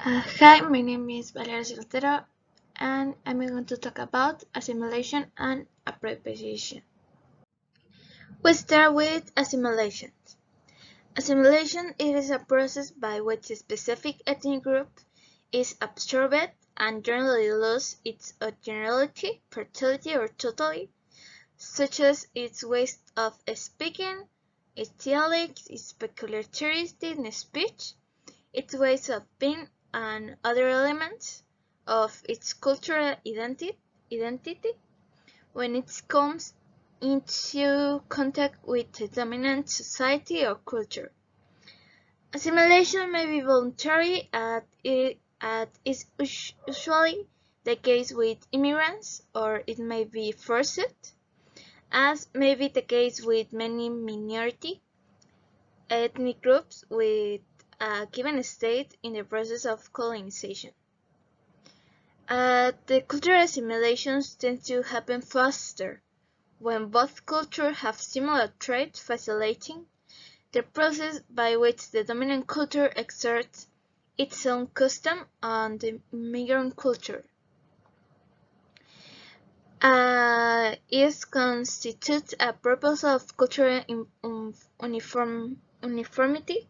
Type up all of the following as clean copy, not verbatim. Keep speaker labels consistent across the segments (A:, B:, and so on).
A: Hi, my name is Valeria Soltero, and I'm going to talk about assimilation and appropriation. We start with assimilation. Assimilation is a process by which a specific ethnic group is absorbed and generally loses its originality, fertility, or totality, such as its ways of speaking, its dialect, its peculiarities in speech, its ways of being, and other elements of its cultural identity when it comes into contact with a dominant society or culture. Assimilation may be voluntary, as is usually the case with immigrants, or it may be forced, as may be the case with many minority ethnic groups with a given state in the process of colonization. The cultural assimilations tend to happen faster when both cultures have similar traits, facilitating the process by which the dominant culture exerts its own custom on the migrant culture. It constitutes a purpose of cultural uniformity.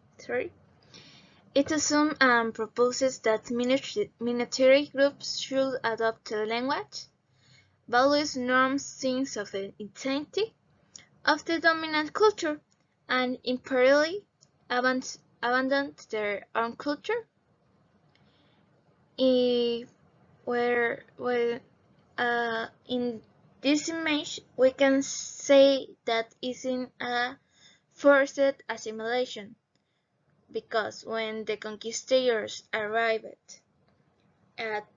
A: It assumes and proposes that minority groups should adopt a language, values, norms, sense of identity of the dominant culture, and imperially abandon their own culture. In this image, we can say that isn't a forced assimilation, because when the conquistadors arrived,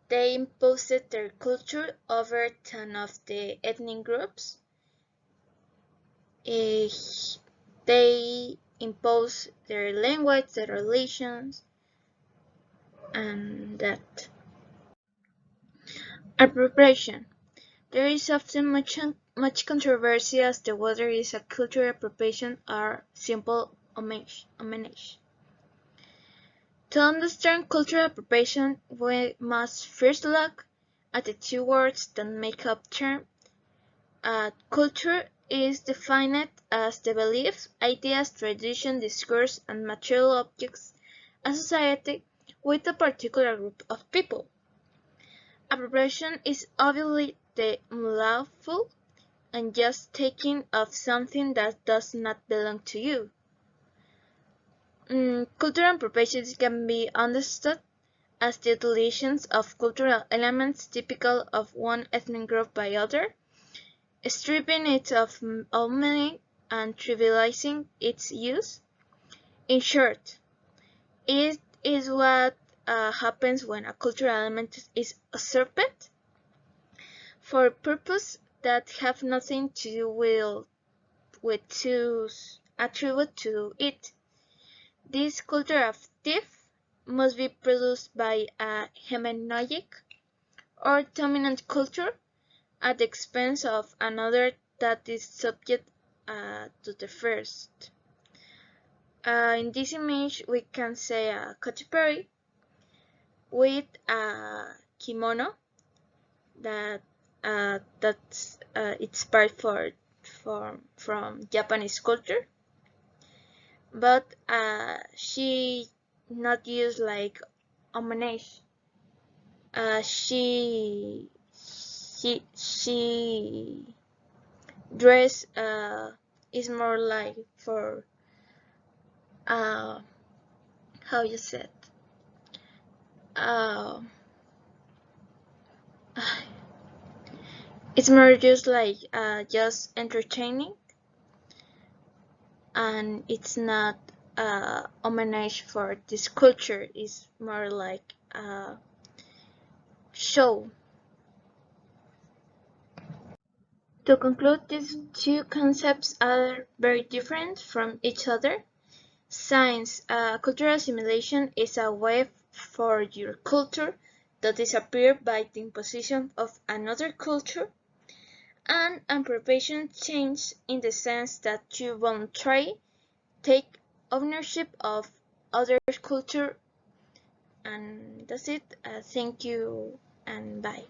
A: they imposed their culture over that of the ethnic groups. They imposed their language, their relations, and that. Appropriation. There is often much controversy as to whether it is a cultural appropriation or simple homage. To understand cultural appropriation, we must first look at the two words that make up the term. Culture is defined as the beliefs, ideas, tradition, discourse, and material objects associated with a particular group of people. Appropriation is obviously the unlawful and just taking of something that does not belong to you. Cultural appropriation can be understood as the utilization of cultural elements typical of one ethnic group by other, stripping it of all meaning and trivializing its use. In short, it is what happens when a cultural element is usurped for purposes that have nothing to do with to attribute to it. This culture of thief must be produced by a hegemonic or dominant culture at the expense of another that is subject to the first. In this image, we can say a katy with a kimono that's it's part from Japanese culture, but she not use like homage. She dress is more like for how you said uh, it's more just like just entertaining, and it's not homage for this culture. It's more like show. To conclude, these two concepts are very different from each other. Science, cultural assimilation is a way for your culture to disappear by the imposition of another culture, and appropriation change in the sense that you voluntarily take ownership of other culture And that's it. Thank you and bye.